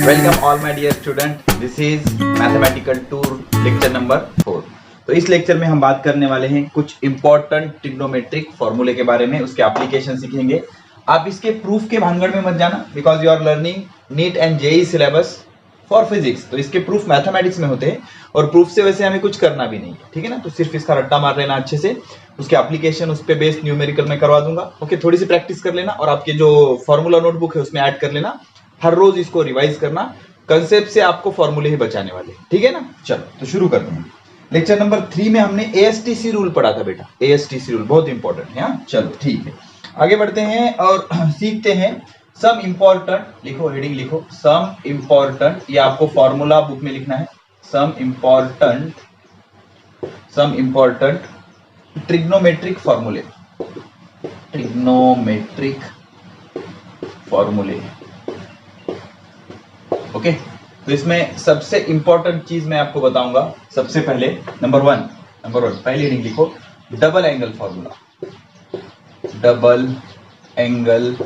Welcome all my dear student, this is mathematical tour lecture number 4। तो इस lecture में हम बात करने वाले हैं कुछ इंपॉर्टेंट ट्रिग्नोमेट्रिक फॉर्मूले के बारे में, उसके एप्लीकेशन सीखेंगे। आप इसके प्रूफ के भानगड़ में मत जाना, because you are learning NEET and JEE syllabus for physics. तो इसके प्रूफ मैथमेटिक्स में होते हैं और प्रूफ से वैसे हमें कुछ करना भी नहीं है, ठीक है ना। तो सिर्फ इसका रट्टा मार लेना अच्छे से, उसके एप्लीकेशन उस पे बेस्ड न्यूमेरिकल में करवा दूंगा। ओके, थोड़ी सी प्रैक्टिस कर लेना और आपके जो फॉर्मूला नोटबुक है उसमें ऐड कर लेना। हर रोज इसको रिवाइज करना, कंसेप्ट से आपको फॉर्मूले ही बचाने वाले, ठीक है ना। चलो तो शुरू करते हैं। लेक्चर नंबर 3 में हमने एएसटीसी रूल पढ़ा था बेटा, एएसटीसी रूल बहुत इंपॉर्टेंट है। हाँ चलो ठीक है, आगे बढ़ते हैं और सीखते हैं सम इंपॉर्टेंट। लिखो, हेडिंग लिखो, सम इंपॉर्टेंट। ये आपको फॉर्मूला बुक में लिखना है। सम इंपॉर्टेंट ट्रिग्नोमेट्रिक फॉर्मूले, ट्रिग्नोमेट्रिक फॉर्मूले। ओके, तो इसमें सबसे इंपॉर्टेंट चीज मैं आपको बताऊंगा। सबसे पहले नंबर वन पहली हेडिंग लिखो, double angle formula. Double angle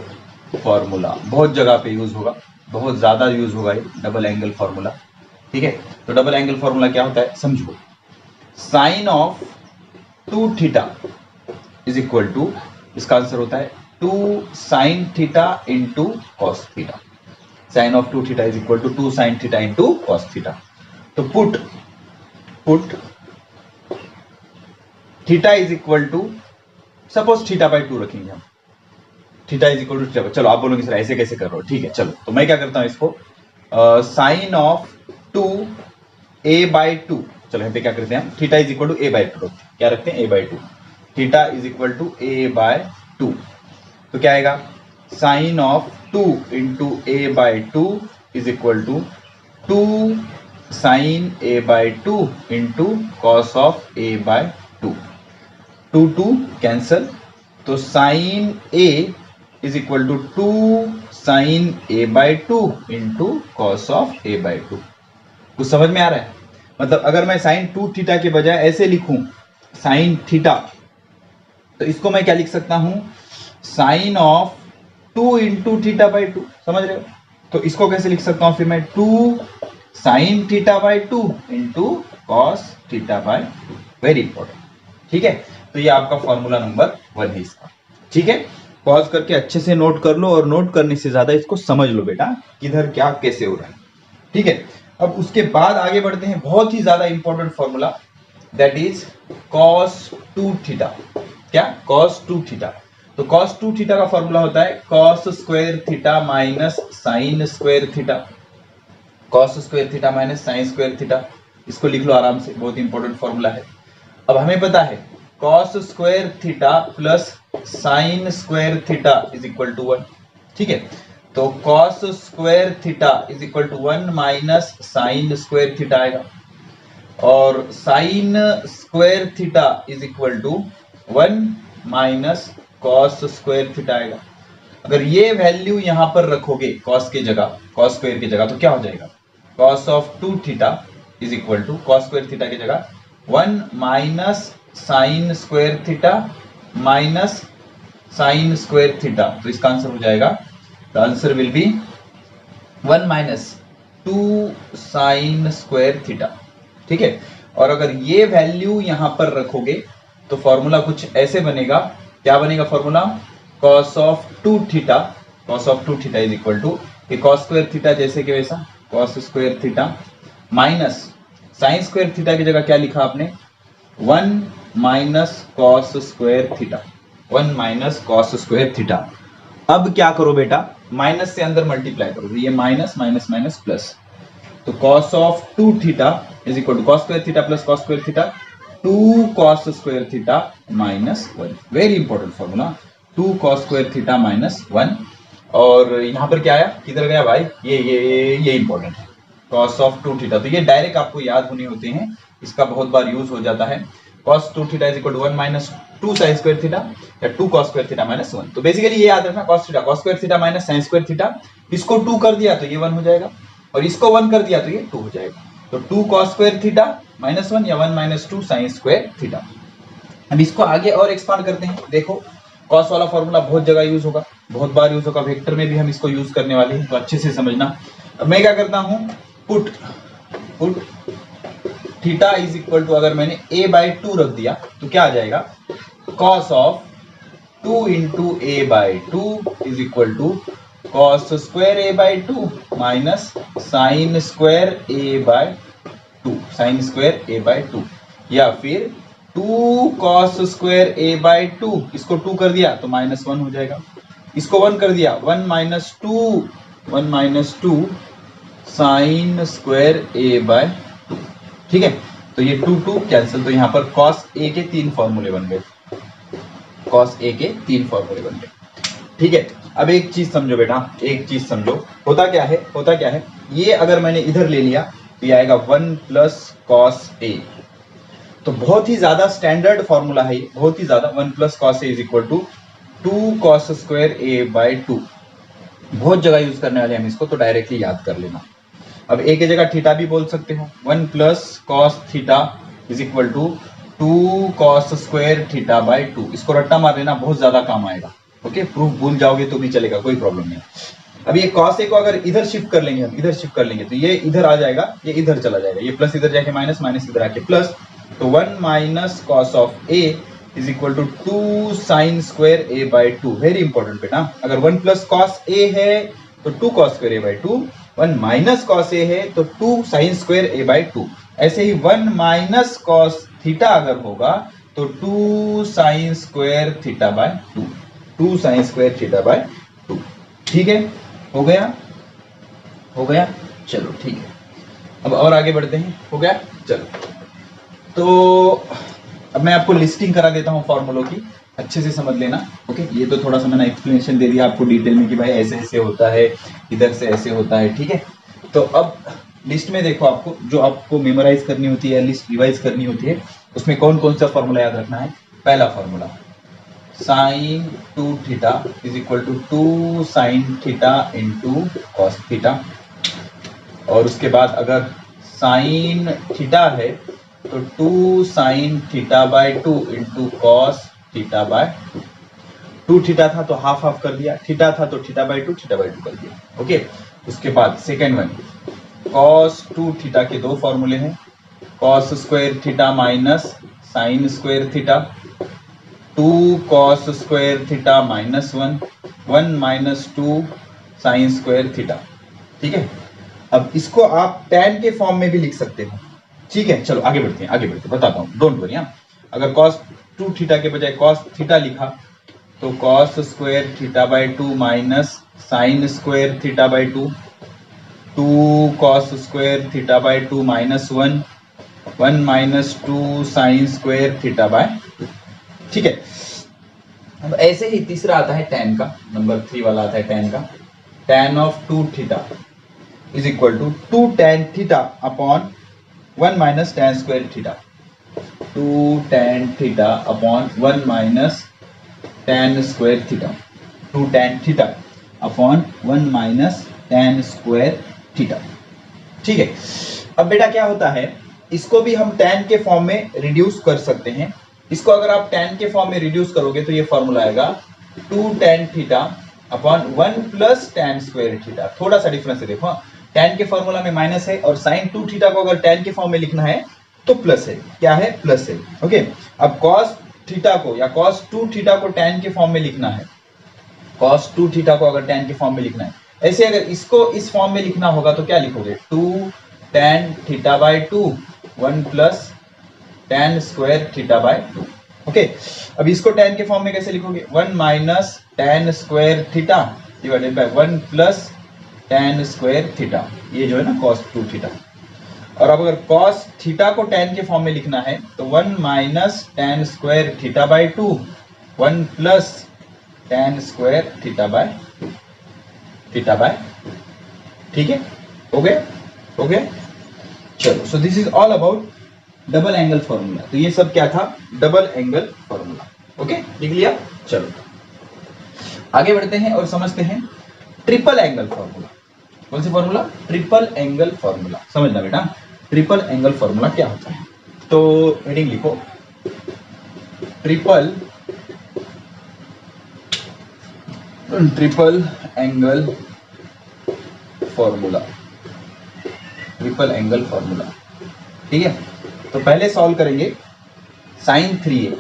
formula बहुत जगह पे यूज होगा, बहुत ज्यादा यूज होगा ये डबल एंगल फॉर्मूला, ठीक है। तो डबल एंगल फॉर्मूला क्या होता है समझो। Sine of 2 theta is equal to, इसका आंसर होता है 2 sine theta into cos theta. Sine of 2 theta is equal to 2 sine theta into cos theta. तो put theta is equal to, suppose theta by 2 रखेंगे हम। Theta is equal to theta, चलो आप बोलोगे sir ऐसे कैसे कर रहे हो, ठीक है। चलो तो मैं क्या करता हूं इसको, साइन ऑफ 2 a बाई 2, चलो यहाँ पे क्या करते हैं हम, theta is equal to a by 2, क्या रखते हैं a by 2। Theta is equal to a by 2, तो क्या आएगा, sine of 2 into a by 2 is equal to 2 sine a by 2 into cos of a by 2। 2 cancel, तो sine a is equal to 2 sine a by 2 into cos of a by 2। कुछ समझ में आ रहा है? मतलब अगर मैं साइन 2 थीटा के बजाय ऐसे लिखूं साइन थीटा, तो इसको मैं क्या लिख सकता हूं, sine of 2 into theta by 2, समझ रहे हो। तो इसको कैसे लिख सकता हूं फिर मैं, 2 sine theta by 2 into cos theta by 2। Very important, ठीक है। तो ये आपका फॉर्मूला नंबर 1 है इसका, ठीक है। पॉज करके अच्छे से नोट कर लो, और नोट करने से ज्यादा इसको समझ लो बेटा, किधर क्या कैसे हो रहा है, ठीक है। अब उसके बाद आगे बढ़ते हैं, बहुत ही ज्यादा important formula, that is cos 2 theta. क्या, cos 2 थीटा। तो cos 2 थीटा का फॉर्मूला होता है cos square theta minus sine square theta. cos square theta minus sine square theta, इसको लिख लो आराम से, बहुत इंपॉर्टेंट फॉर्मूला है। अब हमें पता है cos square theta plus sine square theta is equal to 1, ठीक है। तो cos square theta is equal to 1 minus sine square theta आएगा, और sine square theta is equal to 1 minus cos square theta आएगा। अगर ये वैल्यू यहां पर रखोगे cos के जगह, cos स्क्वायर की जगह, तो क्या हो जाएगा, cos of 2 theta is equal to cos square theta की जगह 1 minus sine square theta minus sine square theta. तो इसका आंसर हो जाएगा, the answer will be 1 minus 2 sine square theta, ठीक है। और अगर ये वैल्यू यहां पर रखोगे तो फॉर्मूला कुछ ऐसे बनेगा, क्या बनेगा formula, cos of 2 theta, cos of 2 theta is equal to, ये cos स्क्वायर थीटा जैसे कि वैसा cos square theta minus sine square theta की जगह क्या लिखा आपने, 1 minus cos square theta, 1 minus cos square theta. अब क्या करो बेटा, माइनस से अंदर मल्टीप्लाई करो, ये माइनस माइनस माइनस प्लस, तो cos of 2 theta is equal to cos square theta plus cos square theta, 2 cos square theta minus 1। Very important formula, 2 cos square theta minus 1। और यहां पर क्या आया, किधर गया भाई, ये इंपॉर्टेंट है, cos ऑफ 2 थीटा। तो ये डायरेक्ट आपको याद होने होते हैं, इसका बहुत बार यूज हो जाता है। cos 2 theta is equal to 1 minus 2 sin square theta, या 2 cos स्क्वायर थीटा माइनस 1। तो बेसिकली ये याद रखना, cos square theta minus sin square theta, इसको 2 कर दिया तो ये 1 हो जाएगा, और इसको 1 कर दिया तो ये 2 हो जाएगा। तो 2 cos स्क्वायर थीटा माइनस 1 या 1 माइनस 2 sin स्क्वायर थीटा। अब इसको आगे और एक्सपांड करते हैं, देखो कॉस वाला फॉर्मूला बहुत जगह यूज होगा, बहुत बार यूज होगा, वेक्टर में भी हम इसको यूज करने वाले हैं, तो अच्छे से समझना। अब मैं क्या करता हूं, put theta is equal to, अगर मैंने a/2 रख दिया तो क्या आ जाएगा, cos of 2 into a/2 is equal to cos square a/2 minus sine square a/2, या फिर 2 कॉस स्क्वायर a/2, इसको 2 कर दिया तो -1 हो जाएगा, इसको 1 कर दिया 1 माइनस 2 साइन स्क्वायर a/2। ठीक है, तो ये 2 कैंसिल, तो यहाँ पर कॉस a के 3 फॉर्मूले बन गए, कॉस a के 3 फॉर्मूले बन गए। ठीक है, अब एक चीज समझो बेटा, एक चीज समझो, होता क्या है, ये अगर मैंने इधर ले लिया तो ये आएगा 1 प्लस कॉस a, तो बहुत ही ज्यादा स्टैंडर्ड फॉर्मूला है ये, बहुत ही ज्यादा। 1 plus cos a is equal to 2 cos square a/2, बहुत जगह यूज करने वाले हम इसको, तो डायरेक्टली याद कर लेना। अब a की जगह थीटा भी बोल सकते हो, 1 plus cos theta is equal to 2 cos square थीटा/2, इसको रट्टा मार लेना, बहुत ज्यादा काम आएगा। ओके, प्रूफ भूल जाओगे तो भी चलेगा, कोई प्रॉब्लम नहीं। अब ये कॉस a को अगर इधर शिफ्ट कर लेंगे, हम इधर शिफ्ट कर लेंगे तो ये इधर आ जाएगा, ये इधर चला जाएगा, ये प्लस इधर जाके माइनस, माइनस इधर आके प्लस, तो 1 minus cos of a is equal to 2 sine square a/2। Very important बेटा, अगर 1 प्लस कॉस a है तो 2 cos square a/2, 1 minus cos a है तो 2 साइन स्क्वायर a/2। ऐसे ही 1 माइनस कॉस थीटा अगर होगा तो 2 साइन स्क्वायर थीटा/2, 2 साइन स्क्वायर थीटा/2। ठीक है, हो गया, चलो ठीक है, अब और आगे बढ़ते हैं, हो गया, चलो। तो अब मैं आपको लिस्टिंग करा देता हूं फॉर्मूलों की, अच्छे से समझ लेना। ओके, ये तो थोड़ा सा मैंने एक्सप्लेनेशन दे दिया आपको डिटेल में कि भाई ऐसे ऐसे होता है, इधर से ऐसे होता है। ठीक है, तो अब लिस्ट में देखो, आपको जो आपको मेमोराइज करनी होती है, लिस्ट रिवाइज करनी होती है, उसमें कौन कौन सा फॉर्मूला याद रखना है। पहला formula sine 2 theta is equal to 2 sine theta into cos theta, और उसके बाद अगर साइन थीटा है तो 2 sine theta into cos theta. 2 theta था तो हाफ हाफ कर दिया, थीटा था तो थीटा/2 कर दिया। ओके, उसके बाद सेकेंड वन, कॉस 2 थीटा के 2 फॉर्मूले हैं, cos square theta minus sine square theta, 2 cos square theta minus 1, 1 minus 2 sine square theta. ठीक है, अब इसको आप tan के फॉर्म में भी लिख सकते हो। ठीक है, चलो आगे बढ़ते हैं, बताता हूँ, डोंट वरी। अगर cos 2 थीटा के बजाय cos थीटा लिखा तो cos square थीटा/2 minus sine square थीटा/2, 2 cos square थीटा/2 minus 1, 1 minus 2 sine square थीटा/2। ठीक है, अब ऐसे ही तीसरा आता है tan का, नंबर 3 वाला आता है tan का, tan of 2 theta is equal to 2 tan theta upon 1 minus tan square theta, 2 tan theta upon 1 minus tan square theta, 2 tan theta upon 1 minus tan square theta. ठीक है, अब बेटा क्या होता है, इसको भी हम tan के फॉर्म में रिड्यूस कर सकते हैं। इसको अगर आप tan के फॉर्म में रिड्यूस करोगे तो ये फॉर्मूला आएगा 2 tan theta upon 1 plus tan square theta. थोड़ा सा डिफरेंस है, देखो tan के फॉर्मूला में माइनस है, और sin 2 थीटा को अगर tan के फॉर्म में लिखना है तो प्लस है। क्या है, प्लस है। ओके, अब cos थीटा को या cos 2 थीटा को tan के फॉर्म में लिखना है, cos 2 थीटा को अगर tan के फॉर्म में लिखना है, ऐसे अगर इसको इस फॉर्म में लिखना होगा तो क्या लिखोगे, 2 tan थीटा/2 1 plus tan square थीटा/2। Okay, अब इसको tan के फॉर्म में कैसे लिखोगे, 1 minus tan square theta divided by 1 plus tan square theta, ये जो है ना cos 2 थीटा। और अब अगर cos थीटा को tan के फॉर्म में लिखना है तो 1 minus tan square थीटा/2, 1 plus tan square थीटा/2। ठीक है, हो गया, चलो। सो this is all about double angle formula. तो ये सब क्या था, डबल एंगल फॉर्मूला। ओके, लिख लिया। चलो आगे बढ़ते हैं और समझते हैं ट्रिपल एंगल फॉर्मूला। कौन सी फॉर्मूला, ट्रिपल एंगल फॉर्मूला। समझना बेटा, ट्रिपल एंगल फॉर्मूला क्या होता है। तो हेडिंग लिखो, triple triple angle formula, triple angle formula. ठीक है, तो पहले सॉल्व करेंगे साइन 3a,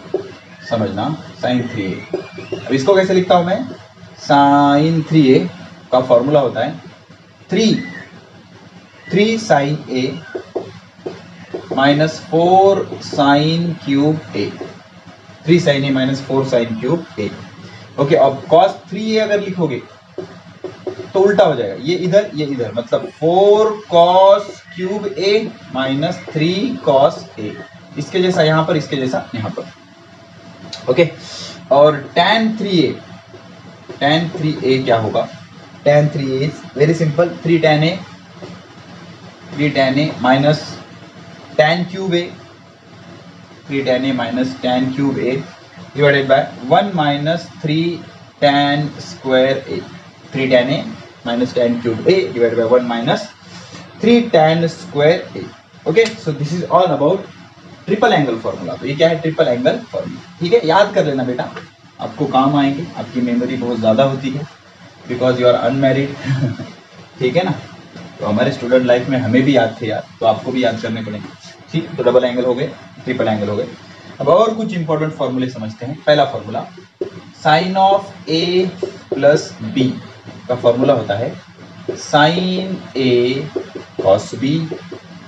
समझना साइन 3a। अब इसको कैसे लिखता हूं मैं, साइन 3a का फॉर्मूला होता है 3 sine a minus 4 sine cube a, 3 sine a minus 4 sine cube a। Okay, अब cos 3a अगर लिखोगे तो उल्टा हो जाएगा, ये इधर, मतलब 4 cos cube a minus 3 cos a, इसके जैसा यहाँ पर, इसके जैसा यहाँ पर। ओके, और tan 3a क्या होगा, tan 3a is very simple, 3 tan a minus tan cube a, 3 tan a minus tan cube a divided by 1 minus 3 tan square a, 3 tan a minus tan cube a divided by 1 minus 3 tan square a। Okay, so this is all about triple angle formula. तो ये क्या है, triple angle formula. ठीक है, याद कर लेना बेटा, आपको काम आएंगे, आपकी मेमोरी बहुत ज़्यादा होती है बिकॉज यू आर अनमैरिड। ठीक है ना, तो हमारे स्टूडेंट लाइफ में हमें भी याद थे यार, तो आपको भी याद करने पड़ेंगे। ठीक, तो डबल एंगल हो गए, ट्रिपल एंगल हो गए। अब और कुछ इंपॉर्टेंट फॉर्मूले समझते हैं। पहला formula, sine of A plus B का फॉर्मूला होता है sine A cos B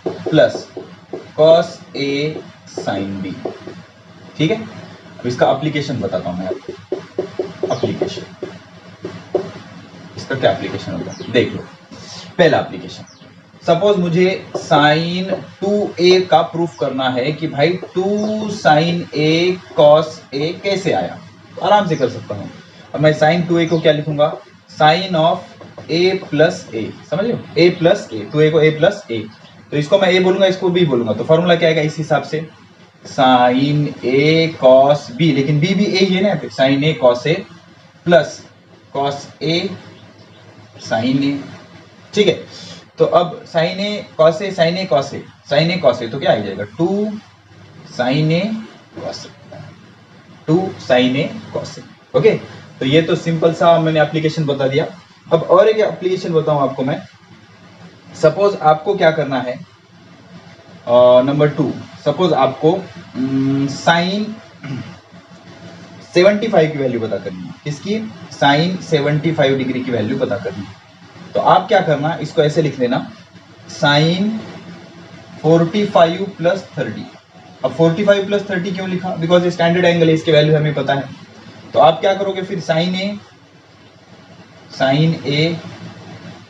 plus cos A sine B. ठीक है, अब इसका एप्लीकेशन बताता हूं मैं आपको। एप्लीकेशन, इसका क्या एप्लीकेशन होगा, देख लो। पहला एप्लीकेशन, सपोज मुझे साइन 2a का प्रूफ करना है कि भाई 2 साइन a कॉस a कैसे आया, तो आराम से कर सकता हूं। अब मैं साइन 2a को क्या लिखूंगा, sine of a plus a, समझ लो, a प्लस a, 2a को a प्लस a, तो इसको मैं a बोलूंगा, इसको b बोलूंगा, तो फॉर्मूला क्या आएगा इस हिसाब से, साइन a कॉस b, लेकिन b भी a ही है ना, फिर sine a cos a plus cos a sine a। ठीक है, तो अब sine A cos A, sine A cos A, sine A cos A, तो क्या आ जाएगा 2 sine A cos A, 2 sine A cos A. Okay, तो ये तो सिंपल सा मैंने एप्लीकेशन बता दिया। अब और एक एप्लीकेशन बताऊं आपको मैं। सपोज आपको क्या करना है, नंबर 2, सपोज आपको साइन 75 की वैल्यू पता करनी है, किसकी, साइन 75 डिग्री की वैल्यू पता करनी है। तो आप क्या करना, इसको ऐसे लिख लेना, साइन 45 प्लस 30। अब 45 प्लस 30 क्यों लिखा, बिकॉज ये स्टैंडर्ड एंगल है, इसके वैल्यू हमें पता है। तो आप क्या करोगे फिर, sign A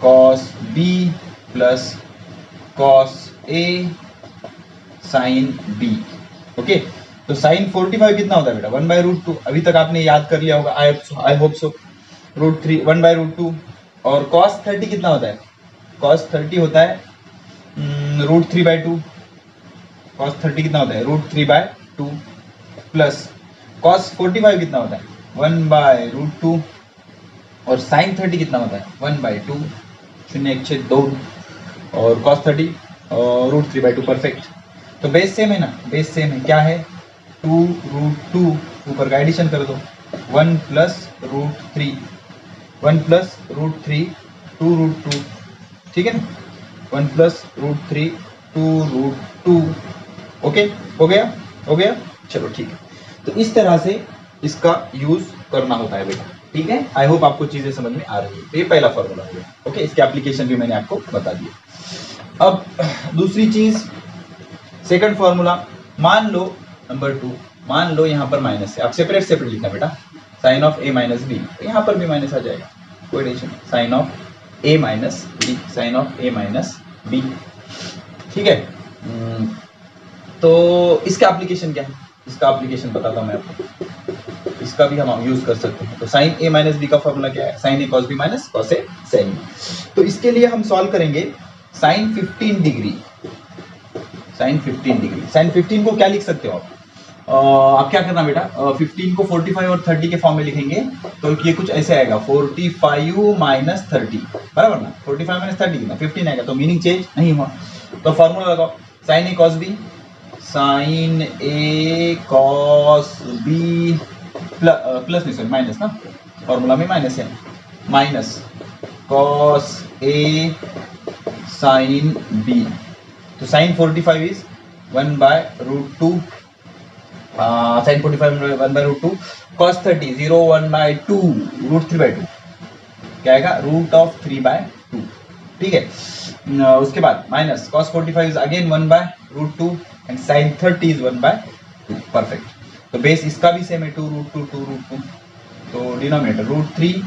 cos B plus cos A sine B. Okay, तो साइन 45 कितना होता है बेटा, 1/√2। अभी तक आपने याद कर लिया होगा, आई होप सो, √3 1/√2। और cos 30 कितना होता है, cos 30 होता है √3/2। cos 30 कितना होता है, √3/2 प्लस cos 45 कितना होता है, 1/√2। और sin 30 कितना होता है, 1/2, 0 1 6 2, और cos 30 √3/2। परफेक्ट, तो बेस सेम है ना, बेस सेम है, क्या है 2√2, ऊपर का एडिशन कर दो, 1 प्लस √3, 1 प्लस √3 2√2। ठीक है ना, 1 प्लस √3 2√2। ओके, हो गया, चलो ठीक है। तो इस तरह से इसका यूज करना होता है बेटा। ठीक है, आई होप आपको चीजें समझ में आ रही है। तो ये पहला फॉर्मूला हो गया। ओके, इसके एप्लीकेशन भी मैंने आपको बता दिया। अब दूसरी चीज, सेकंड फॉर्मूला, मान लो नंबर 2, मान लो यहाँ पर माइनस है, आप सेपरेट लिखना बेटा, sine of A minus B, यहाँ पर भी माइनस आ जाएगा, कोई tension, sine of A minus B, sine of A minus B. ठीक है, तो इसका एप्लीकेशन क्या है, इसका एप्लीकेशन बताता हूँ मैं आपको, इसका भी हम यूज कर सकते हैं। तो साइन ए माइनस बी का फॉर्मूला क्या है, sine A cos B minus cos A sine B. तो इसके लिए हम सॉल्व करेंगे sine 15 degree, sine 15 degree, sine 15 को क्या लिख सकते हो आप क्या करना बेटा, 15 को 45 और 30 के फॉर्म में लिखेंगे, तो ये कुछ ऐसे आएगा 45 माइनस 30, बराबर ना, 45 माइनस 30 कितना 15 आएगा, तो मीनिंग चेंज नहीं हुआ। तो फॉर्मूला लगाओ, साइन ए कॉस बी, साइन ए कॉस बी प्लस नहीं सॉरी माइनस ना, फॉर्मूला में माइनस है, minus cos A sine B, तो साइन 45 इज 1/√2, साइन 45 1/√2, कॉस 30 0 1/2, √3/2, क्या आएगा √3/2, ठीक है। उसके बाद minus cos 45 is again 1/√2 and sine 30 is 1/2, perfect. तो बेस इसका भी सेम है 2√2, तो डिनोमिनेटर √3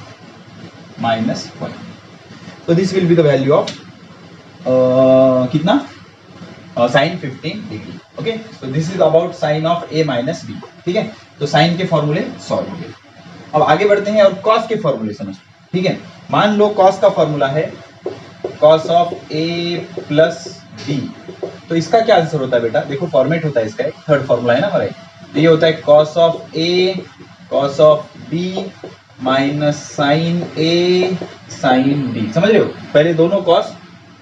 माइनस 1, तो this will be the value of कितना sine 15 degree. Okay, so this is about sine of A minus B, ठीक है। तो साइन के फॉर्मूले सॉल्व हो गए। अब आगे बढ़ते हैं और कॉस के फॉर्मूले समझते हैं, ठीक है। मान लो कॉस का फॉर्मूला है cos of A plus B, तो इसका क्या आंसर होता है बेटा, देखो फॉर्मेट होता है इसका, एक थर्ड फॉर्मूला है ना हमारा, तो ये होता है cos of A cos of B minus sine A sine B, समझ रहे हो। पहले दोनों कॉस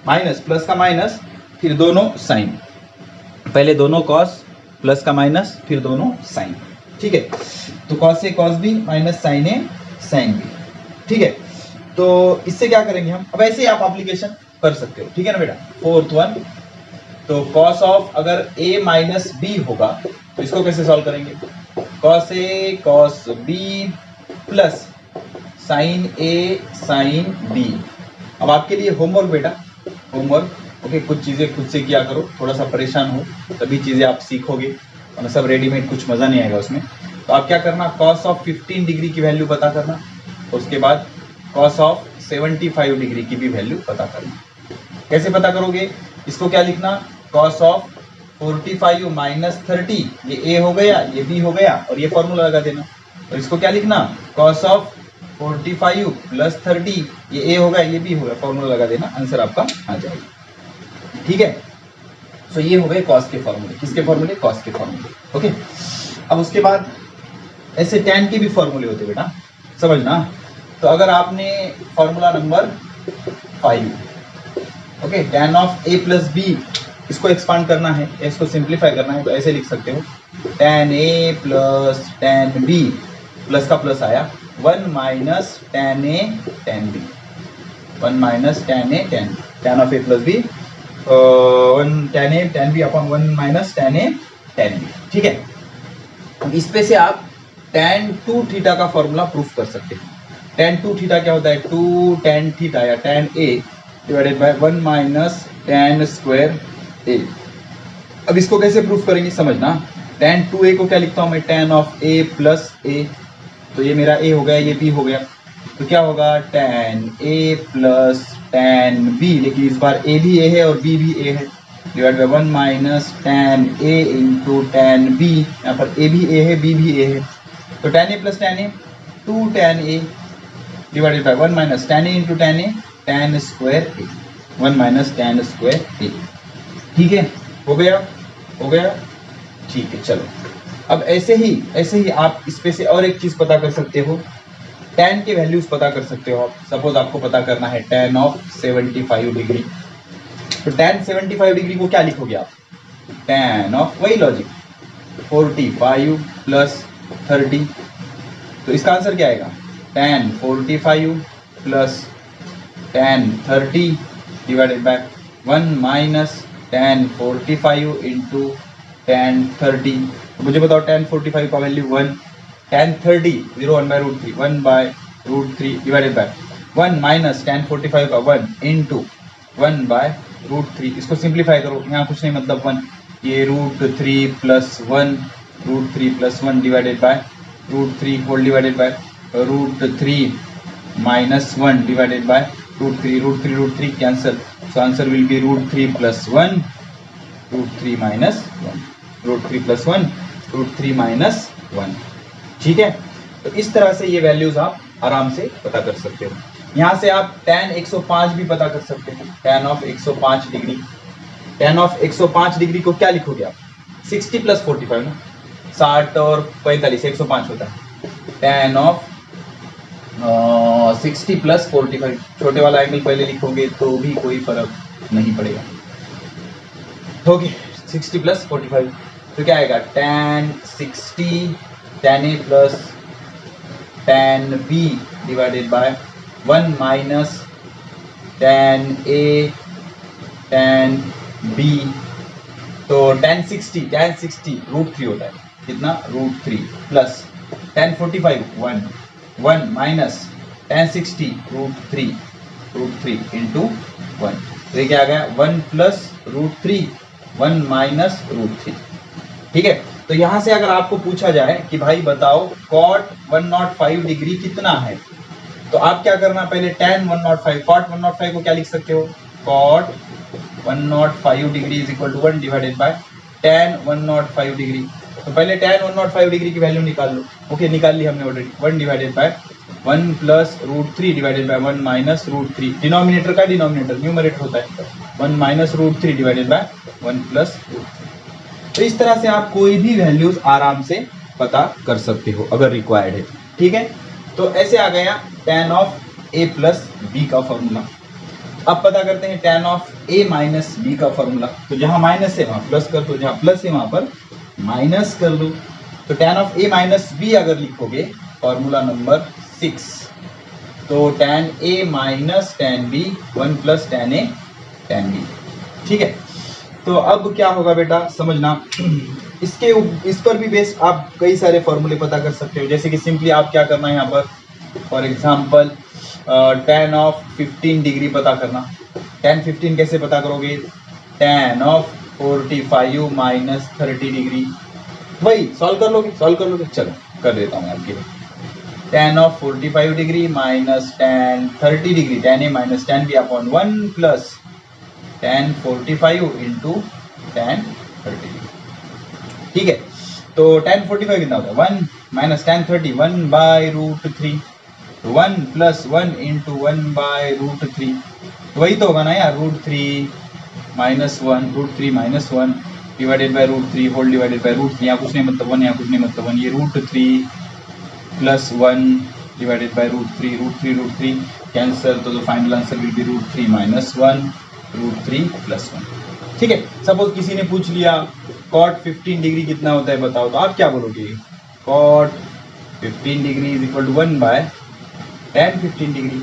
माइनस प्लस का माइनस, फिर दोनों साइन, पहले दोनों कॉस प्लस का माइनस, फिर दोनों साइन, ठीक है। तो cos A cos B minus sine A sine B, ठीक है। तो इससे क्या करेंगे हम, अब ऐसे ही आप एप्लीकेशन कर सकते हो, ठीक है ना बेटा। फोर्थ वन, तो कॉस ऑफ अगर ए माइनस बी होगा तो इसको कैसे सॉल्व करेंगे, cos A cos B plus sign A sine B. अब आपके लिए होमवर्क बेटा, होमवर्क, ओके, कुछ चीज़ें खुद से किया करो, थोड़ा सा परेशान हो तभी चीज़ें आप सीखोगे, वरना सब रेडीमेड कुछ मज़ा नहीं आएगा उसमें। तो आप क्या करना, कॉस ऑफ 15 डिग्री की वैल्यू पता करना, उसके बाद कॉस ऑफ 75 डिग्री की भी वैल्यू पता करना। कैसे पता करोगे, इसको क्या लिखना, कॉस ऑफ 45 माइनस 30, ये ए हो गया, ये बी हो गया, और ये फॉर्मूला लगा देना। और इसको क्या लिखना, कॉस ऑफ 45 प्लस 30, ये ए होगा, ये बी होगा, फॉर्मूला लगा देना, आंसर आपका आ जाएगा, ठीक है। तो ये हो गए कॉस के फॉर्मूले, किसके फॉर्मूले, कॉस के फॉर्मूले, ओके। अब उसके बाद ऐसे टैन के भी फॉर्मूले होते बेटा, समझना। तो अगर आपने formula number 5, okay, tan of A plus B, इसको एक्सपांड करना है, इसको सिंप्लीफाई करना है, तो ऐसे लिख सकते हो, tan A plus tan B, plus का प्लस आया, 1 minus tan A tan B, 1 minus tan A tan, tan of A plus B 1 tan A tan B upon 1 minus tan A tan B, ठीक है। अब इस पे से आप tan 2 theta का फॉर्मूला प्रूफ कर सकते हैं। टैन 2 थीटा क्या होता है, 2 टैन थीटा या tan a divided by 1 minus tan square a. अब इसको कैसे प्रूफ करेंगे समझना, टैन 2a को क्या लिखता हूं मैं, टैन ऑफ a प्लस ए, तो ये मेरा a हो गया, ये b हो गया, तो क्या होगा, tan a plus tan b, लेकिन इस बार a भी a है और b भी a है, divide by 1 minus tan a into tan b, यहाँ पर a भी a है b भी a है, तो tan a plus tan a 2 tan a divided by 1 minus tan a into tan a, tan square a, 1 minus tan square a, ठीक है। हो गया, हो गया, ठीक है। चलो अब ऐसे ही आप इस पे से और एक चीज पता कर सकते हो, टैन के वैल्यूज पता कर सकते हो आप। सपोज आपको पता करना है टैन ऑफ 75 डिग्री, तो टैन 75 डिग्री को क्या लिखोगे आप, टैन ऑफ, वही लॉजिक, 45 प्लस 30, तो इसका आंसर क्या आएगा, tan 45 plus tan 30 divided by 1 minus tan 45 into tan 30। मुझे बताओ टैन 45 का value 1, tan 30 0 1/√3, 1/√3 divided by 1 minus tan 45 का 1 इंटू 1/√3, इसको सिंप्लीफाई करो, यहाँ कुछ नहीं मतलब 1, ये √3 plus 1, √3 plus 1 divided by √3 whole divided by √3 minus 1 divided by √3 cancel, so answer will be √3 plus 1, √3 minus 1, √3 plus 1, √3 minus 1, ठीक है। तो इस तरह से ये वैल्यूज आप आराम से पता कर सकते हो। यहाँ से आप tan 105 भी पता कर सकते हो, tan of 105 degree, tan of 105 degree को क्या लिखोगे आप, 60 प्लस 45 ना, 60 और 45 105 होता है, tan ऑफ 60 प्लस 45, छोटे वाला एंगल पहले लिखोगे तो भी कोई फर्क नहीं पड़ेगा, ओके। 60 प्लस 45, तो क्या आएगा, tan 60 tan a plus tan b divided by 1 minus tan a tan b। तो tan 60 √3 होता है, कितना √3 plus tan 45 1 minus tan 60 √3 into 1। तो ये क्या आ गया 1 प्लस √3 1 माइनस √3। ठीक है, तो यहां से अगर आपको पूछा जाए कि भाई बताओ cot 105 डिग्री कितना है, तो आप क्या करना, पहले tan 105 cot 105 को क्या लिख सकते हो, cot 105 degree is equal to 1 divided by tan 105 degree. तो पहले tan 105 डिग्री की वैल्यू निकाल लो। ओके, निकाल ली हमने already. 1 divided by 1 plus √3 divided by 1 minus √3। Denominator का डिनोमिनेटर न्यूमरेटर होता है 1 माइनस √3 डिवाइडेड बाय 1 प्लस √3। तो इस तरह से आप कोई भी वैल्यूज आराम से पता कर सकते हो अगर रिक्वायर्ड है। ठीक है, तो ऐसे आ गया tan of a plus b का फॉर्मूला। अब पता करते हैं tan of a minus b का फॉर्मूला। तो जहां माइनस है वहां प्लस कर दो, जहां प्लस है वहां पर माइनस कर दो। तो tan of a minus b अगर लिखोगे फॉर्मूला नंबर 6, तो tan a minus tan b 1 plus tan a tan b। ठीक है, तो अब क्या होगा बेटा समझना, इस पर भी बेस आप कई सारे फॉर्मूले पता कर सकते हो। जैसे कि सिंपली आप क्या करना है यहाँ पर, for example tan of 15 degree पता करना। tan 15 कैसे पता करोगे, tan ऑफ 45 माइनस 30 डिग्री, वही सॉल्व कर लोगे। चलो कर देता हूँ आपके लिए। tan of 45 degree minus tan 30 degree, tan a minus tan b upon 1 plus tan 45 into tan 30। ठीक है, तो tan 45 कितना होता है 1 minus tan 30 1 by √3, 1 plus 1 into 1 by √3। वही तो होगा ना यार, √3 minus 1 divided by √3 whole divided by √3। यहाँ कुछ नहीं मतलब 1, यहाँ कुछ नहीं मतलब 1, ये √3 प्लस 1 डिवाइडेड बाय √3 कैंसिल, तो final answer will B √3 minus 1 √3 plus 1। ठीक है, सपोज किसी ने पूछ लिया cot 15 डिग्री कितना होता है बताओ, तो आप क्या बोलोगे, cot 15 degree is equal to 1 by tan 15 degree.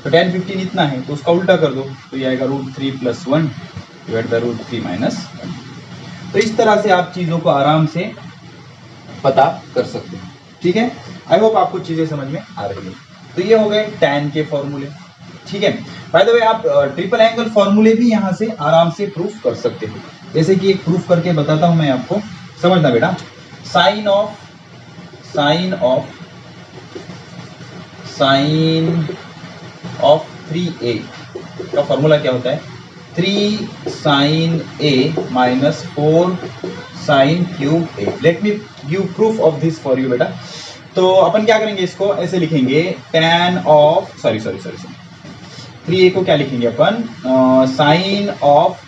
तो tan 15 इतना है तो उसका उल्टा कर दो, तो ये आएगा √3 प्लस 1 डिवाइड बाय √3 माइनस 1। तो इस तरह से आप चीजों को आराम से पता कर सकते हैं। ठीक है, आई होप आपको चीजें समझ में आ रही है। तो ये हो गए tan के फॉर्मूले। ठीक है, बाय द वे आप ट्रिपल एंगल फॉर्मूले भी यहाँ से आराम से प्रूफ कर सकते हो। जैसे कि एक प्रूफ करके बताता हूं मैं आपको, समझना बेटा। साइन ऑफ 3a का फॉर्मूला क्या होता है, 3 sin a minus 4 sin cube a। Let me give proof of this for you बेटा। तो अपन क्या करेंगे, इसको ऐसे लिखेंगे tan ऑफ सॉरी 3a को क्या लिखेंगे अपन, sine of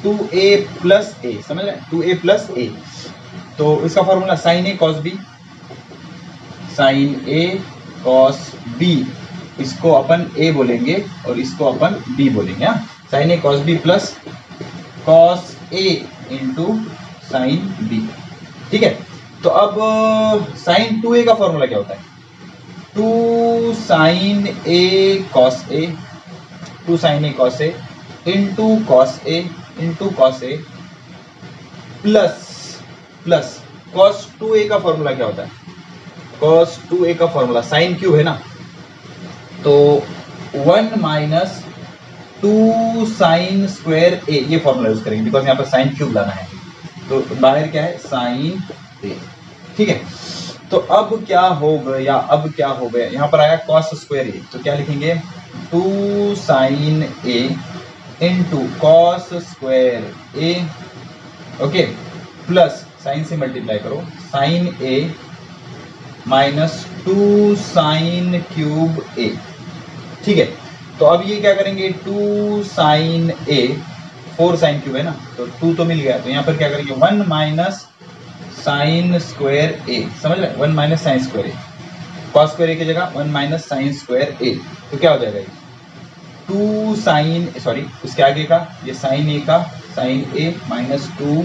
2a plus a, समझ रहे, 2a प्लस a। तो इसका formula sine a cos b, sine a cos b, इसको अपन a बोलेंगे और इसको अपन b बोलेंगे। Sine a cos b plus cos a into sine b। ठीक है, तो अब साइन 2a का फॉर्मूला क्या होता है, 2 sin a cos a, 2 sin a cos a into cos a plus cos 2a का फॉर्मूला क्या होता है, cos 2a का फॉर्मूला साइन क्यूब है ना, तो 1 माइनस 2 साइन स्क्वायर a, ये फॉर्मूला यूज करेंगे बिकॉज यहाँ पर साइन क्यूब लाना है। तो बाहर क्या है साइन a। ठीक है, तो अब क्या हो गया, यहाँ पर आया cos स्क्वायर a, तो क्या लिखेंगे 2 sine a into cos square a, okay, plus sine से मल्टीप्लाई करो sine a minus 2 sine cube a। ठीक है, तो अब ये क्या करेंगे 2 साइन a, 4 साइन क्यूब है ना, तो 2 तो मिल गया, तो यहाँ पर क्या करेंगे 1 माइनस साइन स्क्वायर a, समझ रहे, 1 minus sine square a, cos square a की जगह 1 माइनस साइन स्क्वायर a। तो क्या हो जाएगा ये 2 साइन, सॉरी उसके आगे का ये साइन a का sine a minus 2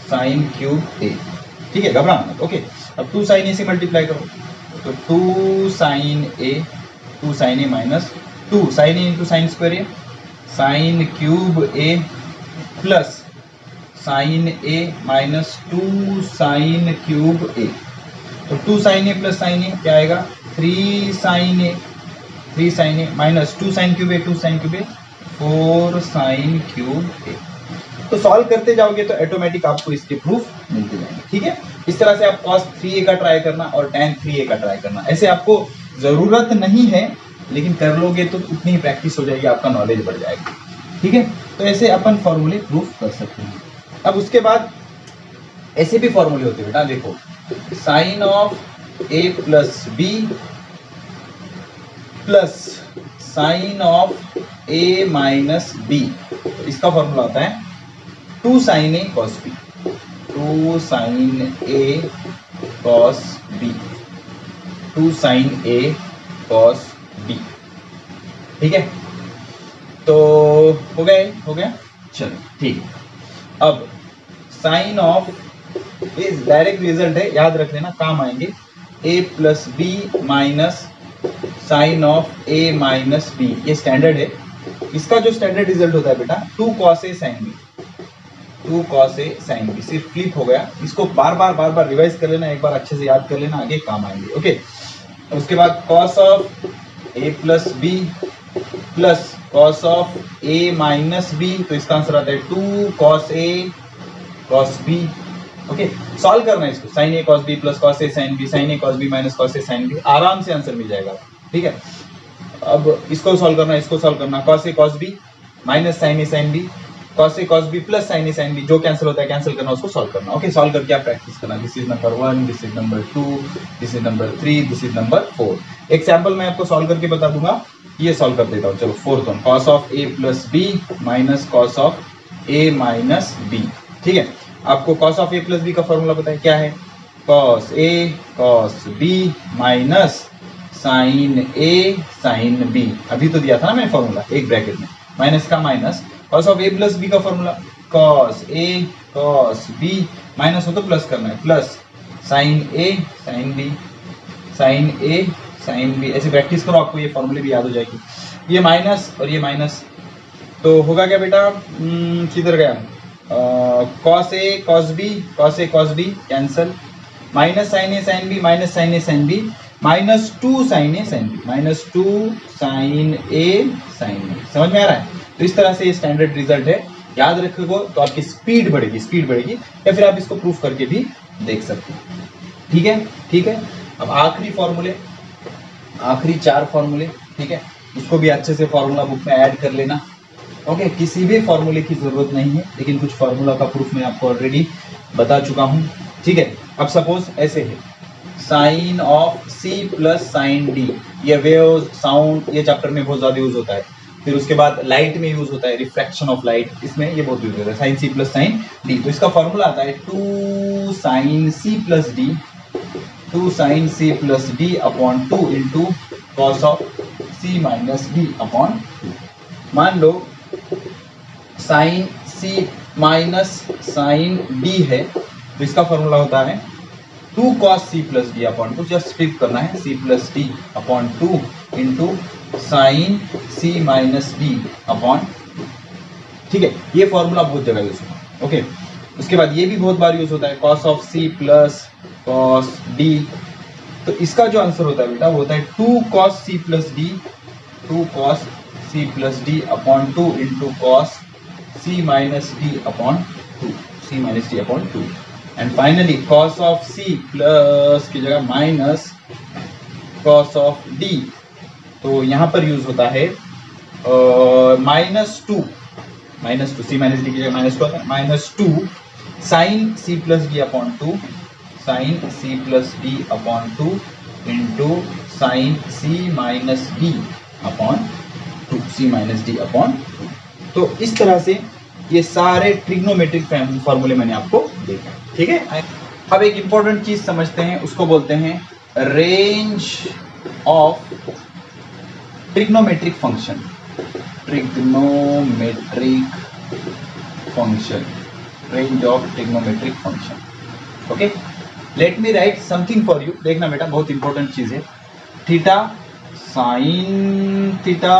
sine cube a। ठीक है, घबराना मत। ओके, अब 2 साइन a से मल्टीप्लाई करो तो 2 sine A minus 2 sine A into sine square A, sine cube A plus sign A minus 2 sine cube ए। तो 2 साइन ए प्लस साइन ए क्या आएगा, 3 sign A minus 2 sine cube A 4 sine cube ए। तो solve करते जाओगे तो automatic आपको इसके proof मिलते जाएंगे। ठीक है, इस तरह से आप cos 3a का ट्राई करना और tan 3a का ट्राई करना। ऐसे आपको जरूरत नहीं है, लेकिन कर लोगे तो उतनी ही प्रैक्टिस हो जाएगी, आपका नॉलेज बढ़ जाएगा। ठीक है, तो ऐसे अपन फॉर्मूले प्रूफ कर सकते हैं। अब उसके बाद ऐसे भी फॉर्मूले होते हैं बेटा, देखो sine of A plus b plus sine of A minus b, इसका फॉर्मूला होता है 2 साइन ए कॉस बी, 2 साइन ए कॉस बी, 2 साइन ए कॉस बी। ठीक है, तो हो गया चलो ठीक है। अब साइन ऑफ, इस डायरेक्ट रिजल्ट है, याद रख लेना, काम आएंगे। a plus b minus sine of A minus b, ये स्टैंडर्ड है। इसका जो स्टैंडर्ड रिजल्ट होता है बेटा 2 cos a sin b, 2 cos a sin b, सिर्फ फ्लिप हो गया। इसको बार बार रिवाइज कर लेना, एक बार अच्छे से याद कर लेना, आगे काम आएंगे। ओके, उसके बाद cos of a plus b plus cos of a minus b, तो इसका आंसर आता है 2 cos a cos b। Okay, solve करना है इसको, sin a cos b plus cos a sin b, sin a cos b minus cos a sin b, आराम से answer मिल जाएगा। ठीक है, अब इसको सॉल्व करना है, इसको सॉल्व करना, cos a cos b minus sin a sin b, cos a cos b plus sin a sin b, जो कैंसिल होता है कैंसिल करना, उसको सॉल्व करना। ओके, सॉल्व करके आप प्रैक्टिस करना। This is number 1, this is number 2, this is number 3, this is number 4। एक सैंपल मैं आपको सॉल्व करके बता दूंगा, ये सॉल्व कर देता हूँ। चलो fourth one, cos of a plus b minus cos of a minus b। ठीक है, आपको cos of a plus b का फॉर्मूला पता है क्या है, cos a cos b minus sin a sin b। अभी तो दिया था ना मैंने फॉर्मूला, एक ब्रैकेट में माइनस का minus, cos of a plus b का formula cos a cos b, minus हो तो प्लस करना है, plus sin a sin b sin a sin b। ऐसे प्रैक्टिस करो, आपको ये फॉर्मूले भी याद हो जाएगी। ये माइनस और ये माइनस, तो होगा क्या बेटा, किधर गया, cos a cos b cancel, minus sin a sin b minus sin a sin b, minus 2 sin a sin b, minus 2 sin a sin b। समझ में आ रहा है? तो इस तरह से ये स्टैंडर्ड रिजल्ट है, याद रखोगे तो आपकी स्पीड बढ़ेगी, या फिर आप इसको प्रूफ करके भी देख सकते हैं। ठीक है। अब आखिरी फॉर्मूले, आखिरी 4 फॉर्मूले, ठीक है, उसको भी अच्छे से फॉर्मूला बुक में ऐड कर लेना। ओके, किसी भी फॉर्मूले की जरूरत नहीं है, लेकिन कुछ फॉर्मूला का प्रूफ मैं आपको ऑलरेडी बता चुका हूं। ठीक है, अब सपोज ऐसे है, sine of c plus sine d, ये वेव साउंड ये चैप्टर में बहुत ज्यादा यूज होता है। फिर उसके बाद लाइट में यूज होता है, रिफ्रैक्शन ऑफ लाइट, इसमें ये बहुत यूज होता है, sine c plus sine d. तो इसका फॉर्मूला आता है 2 sine c plus d, 2 sine c plus d upon 2 into cos of c minus d upon 2। मान लो sine c minus sine d है, तो इसका फॉर्मूला होता है 2 cos c plus d upon 2, just flip करना है, c plus d upon 2 into sine c minus d upon 2। ठीक है, ये फॉर्मूला बहुत जगह यूज होता है। ओके, उसके बाद ये भी बहुत बार यूज होता है, cos of c plus cos d। तो इसका जो आंसर होता है बेटा वो होता है 2 cos c plus d, 2 cos c plus d upon 2 into cos c minus d upon 2, c minus d upon 2। And finally cos of c plus की जगह माइनस cos ऑफ d, तो यहाँ पर यूज होता है माइनस 2 c माइनस d की जगह minus 2 आता है, minus 2 sine c plus d upon 2, sine c plus d upon 2 into sine c minus d upon 2, c minus d upon 2। तो इस तरह से ये सारे ट्रिग्नोमेट्रिक फॉर्मूले मैंने आपको देखा। ठीक है, अब एक इंपॉर्टेंट चीज समझते हैं, उसको बोलते हैं range of trigonometric function. Range of trigonometric function. Okay, let me right something for you, देखना बेटा बहुत इंपॉर्टेंट चीज है। Theta, sine theta,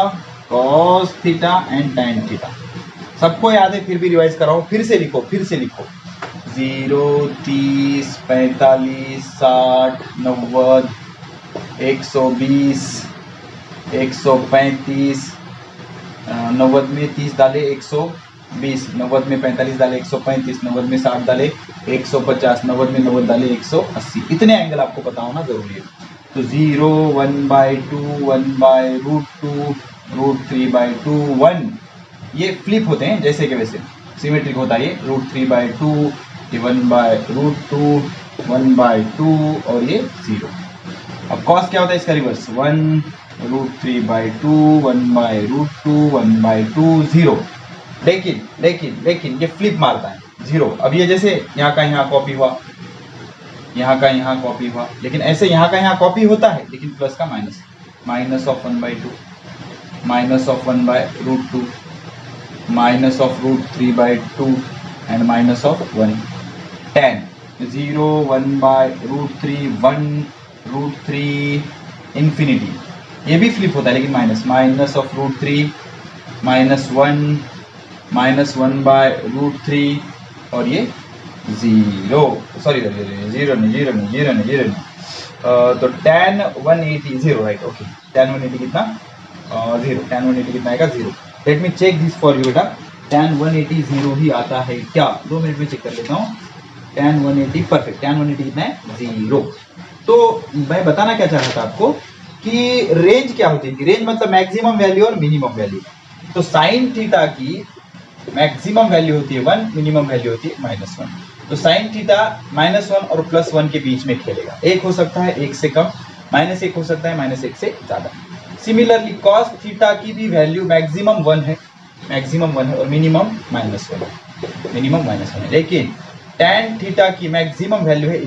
cos theta and tan theta, सबको याद है, फिर भी रिवाइज कराओ, फिर से लिखो 0, 30, 45, 60, 90, 120, 135, 90 में 30 डाले 120, 90 में 45 डाले 135, 90 में 60 डाले 150, 90 में 90 डाले 180। इतने एंगल आपको पता होना जरूरी है। तो 0, 1/2, 1/√2, √3/2, 1, ये फ्लिप होते हैं जैसे कि वैसे, सिमेट्रिक होता है ये, √3/2, 1/√2, 1/2 और ये 0। अब कॉस क्या होता है इसका रिवर्स, 1, √3/2, 1/√2, 1/2, 0। लेकिन ये फ्लिप मारता है 0। अब ये जैसे यहाँ का यहाँ कॉपी हुआ, यहाँ का यहाँ कॉपी हुआ, लेकिन ऐसे यहाँ का यहाँ कॉपी होता है, लेकिन प्लस का minus, minus of 1/2, minus of 1/√2, minus of √3/2 and minus of 1, tan 0, 1/√3, 1√3 infinity, ये भी फ्लिप होता है लेकिन minus, minus of √3, minus 1, minus 1/√3 और ये 0, सॉरी 0 नहीं, तो tan 180 0, राइट, ओके, tan 180 कितना 0, tan 180 कितना आएगा 0। Let me check this for you बेटा, tan 180 0 ही आता है क्या, 2 मिनट में चेक कर लेता हूँ। tan 180 परफेक्ट, tan 180 कितना है 0। तो मैं बताना क्या चाह रहा था आपको कि रेंज क्या होती है, रेंज मतलब मैक्सिमम वैल्यू और मिनिमम वैल्यू। तो साइन थीटा की मैक्सिमम वैल्यू होती है 1, मिनिमम वैल्यू होती है -1। तो साइन थीटा -1 और +1 के बीच में खेलेगा, एक हो सकता है 1 से कम, -1 हो सकता है -1 से ज्यादा। सिमिलरली कॉस थीटा की भी वैल्यू मैक्सिमम 1 है और मिनिमम -1 है, लेकिन tan थीटा की मैक्सिमम वैल्यू है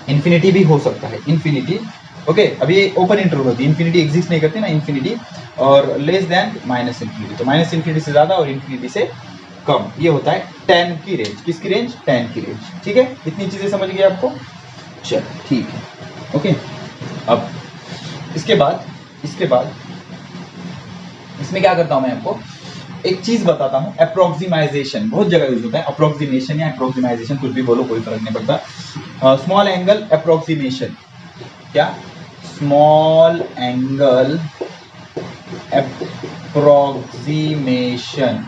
इन्फिनिटी भी हो सकता है, इन्फिनिटी, ओके। अब ये ओपन इंटरवल होती है, इन्फिनिटी एग्जिस्ट नहीं करती ना, इन्फिनिटी और लेस देन -इन्फिनिटी, तो -इन्फिनिटी से ज्यादा और इन्फिनिटी से कम, ये होता है tan की रेंज। किसकी रेंज, tan की रेंज, ठीक है। इतनी चीजें समझ गए आपको, चलो ठीक है, ओके। अब इसके बाद इसमें क्या करता हूं मैं, आपको एक चीज बताता हूं, अप्रोक्सीमाइजेशन, बहुत जगह यूज होता है अप्रोक्सीमेशन या अप्रोक्सीमाइजेशन, कुछ भी बोलो कोई फर्क नहीं पड़ता। स्मॉल एंगल अप्रोक्सीमेशन, क्या, स्मॉल एंगल अप्रोक्सीमेशन।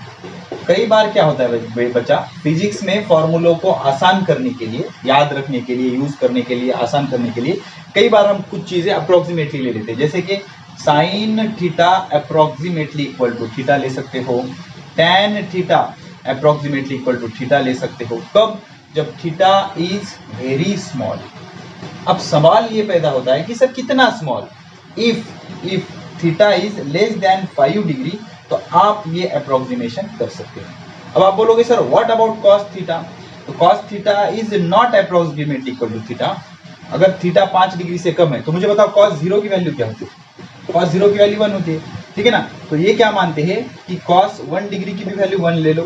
कई बार क्या होता है बच्चा, फिजिक्स में फॉर्मूलों को आसान करने के लिए, याद रखने के लिए, यूज करने के लिए, आसान करने के लिए कई बार हम कुछ चीजें अप्रोक्सीमेटली ले लेते हैं, जैसे कि sine theta approximately equal to theta ले सकते हो, tan theta approximately equal to theta ले सकते हो। कब, जब थीटा इज वेरी स्मॉल। अब सवाल ये पैदा होता है कि सर कितना small, if theta is less than 5 degree, तो आप ये अप्रोक्सीमेशन कर सकते हैं। अब आप बोलोगे sir what about cos theta, तो cos theta is not approximately equal to theta. अगर थीटा 5 डिग्री से कम है तो मुझे बताओ cos 0 की वैल्यू क्या होती है, cos 0 की वैल्यू 1 होती है, ठीक है ना। तो ये क्या मानते हैं कि cos 1 डिग्री की भी वैल्यू 1 ले लो,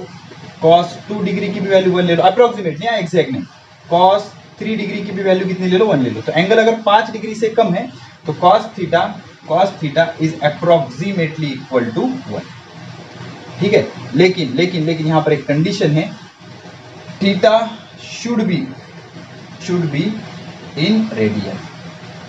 cos 2 डिग्री की भी वैल्यू 1 ले लो, अप्रोक्सीमेट नहीं, एग्जैक्ट नहीं। cos 3 डिग्री की भी वैल्यू कितनी ले लो, 1 ले लो। तो एंगल अगर 5 डिग्री से कम है तो cos theta is approximately equal to 1, ठीक है। लेकिन यहाँ पर एक कंडीशन है, theta should be in radian.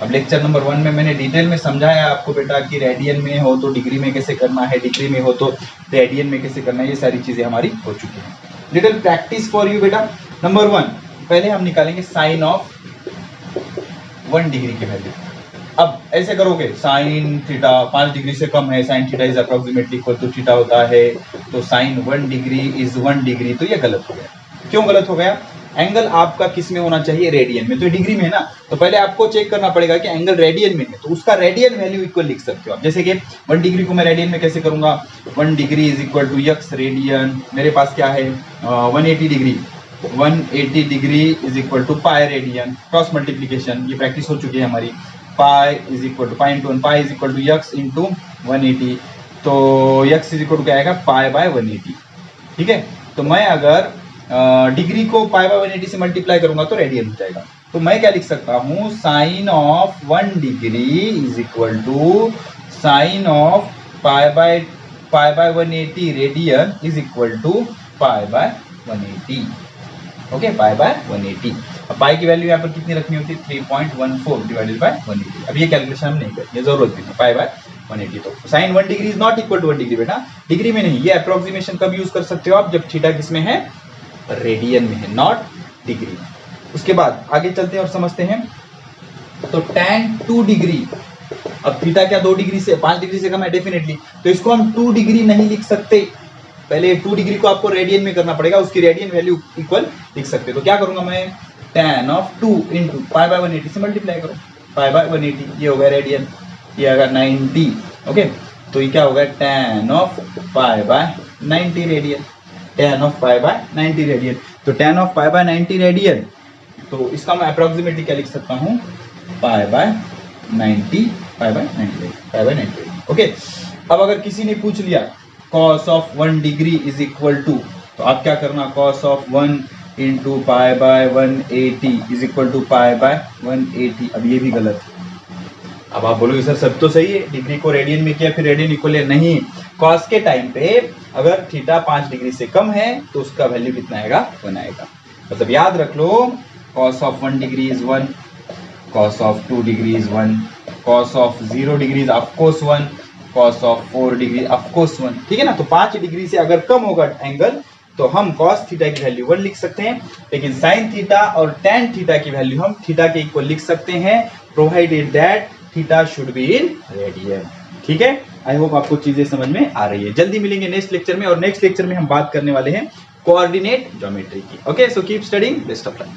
अब लेक्चर नंबर 1 में मैंने डिटेल में समझाया आपको बेटा कि रेडियन में हो तो डिग्री में कैसे करना है, डिग्री में हो तो रेडियन में कैसे करना है, ये सारी चीजें हमारी हो चुकी हैं। लिटिल प्रैक्टिस फॉर यू बेटा। नंबर 1, पहले हम निकालेंगे साइन ऑफ 1 डिग्री की वैल्यू। अब ऐसे करोगे, साइन थीटा 5 डिग्री से कम है, sine theta is approximately equal to theta होता है, तो साइन 1 डिग्री इज 1 डिग्री, तो ये गलत हो गया। क्यों गलत हो गया, एंगल आपका किस में होना चाहिए, रेडियन में, तो डिग्री में है ना। तो पहले आपको चेक करना पड़ेगा कि एंगल रेडियन में है, तो उसका रेडियन वैल्यू इक्वल लिख सकते हो आप। जैसे कि 1 डिग्री को मैं रेडियन में कैसे करूंगा, 1 degree is equal to x radian, मेरे पास क्या है 180 degree is equal to pi radian, cross multiplication, ये प्रैक्टिस हो चुकी है हमारी। Pi is equal to pi into 1, pi is equal to x into 180, तो x इज इक्वल टू क्या आएगा, पाई बाय 180, ठीक है। तो मैं अगर डिग्री को पाई बाय 180 से मल्टीप्लाई करूंगा तो रेडियन हो जाएगा। तो मैं क्या लिख सकता हूं, sine of 1 degree is equal to sine of pi by 180 radian is equal to pi by 180। Okay, pi by 180। अब पाई की वैल्यू यहाँ पर कितनी रखनी होती है, 3.14 डिवाइडेड बाय 180। अब ये कैलकुलेशन हम नहीं करेंगे, जरूरत नहीं है, पाई बाय 180। तो sine 1 degree is not equal to 1 degree बेटा, डिग्री में नहीं। ये अप्रोक्सीमेशन कब यूज कर सकते हो आप, जब थीटा किसमें है, रेडियन में है, नॉट डिग्री। उसके बाद आगे चलते हैं और समझते हैं। तो tan 2 डिग्री, अब थीटा क्या 2 डिग्री से 5 डिग्री से कम है डेफिनेटली, तो इसको हम 2 डिग्री नहीं लिख सकते, पहले 2 डिग्री को आपको रेडियन में करना पड़ेगा, उसकी रेडियन वैल्यू इक्वल लिख सकते। तो क्या करूंगा मैं, tan of 2 into pi by 180 से मल्टीप्लाई करो, पाई बाय 180 ये होगा रेडियन, ये आएगा 90। ओके, तो ये क्या होगा, tan of pi by 90 radian, tan of pi by 90 radian. तो tan of pi by 90 radian, तो इसका मैं अप्रोक्सीमेटली क्या लिख सकता हूँ, pi by 90, pi by 90। Okay, अब अगर किसी ने पूछ लिया cos of 1 degree is equal to, तो आप क्या करना, cos of 1 into pi by 180 is equal to pi by 180। अब ये भी गलत है। अब आप बोलोगे सर सब तो सही है, डिग्री को रेडियन में किया फिर रेडियन इक्वल है, नहीं। cos के टाइम पे अगर थीटा 5 डिग्री से कम है तो उसका वैल्यू कितना आएगा, 1 आएगा। मतलब याद रख लो, cos of 1 degree is 1, cos of 2 degree is 1, cos of 0 degree is of course 1, cos of 4 degree of course 1। ठीक है ना, तो 5 डिग्री से अगर कम होगा एंगल तो हम cos थीटा की वैल्यू 1 लिख सकते हैं, लेकिन sin थीटा और tan थीटा की वैल्यू हम थीटा के इक्वल लिख सकते हैं, provided that theta should be in radian. ठीक है, आई होप आपको चीजें समझ में आ रही है। जल्दी मिलेंगे नेक्स्ट लेक्चर में, और नेक्स्ट लेक्चर में हम बात करने वाले हैं कोऑर्डिनेट ज्योमेट्री की। Okay, so keep studying, best of luck.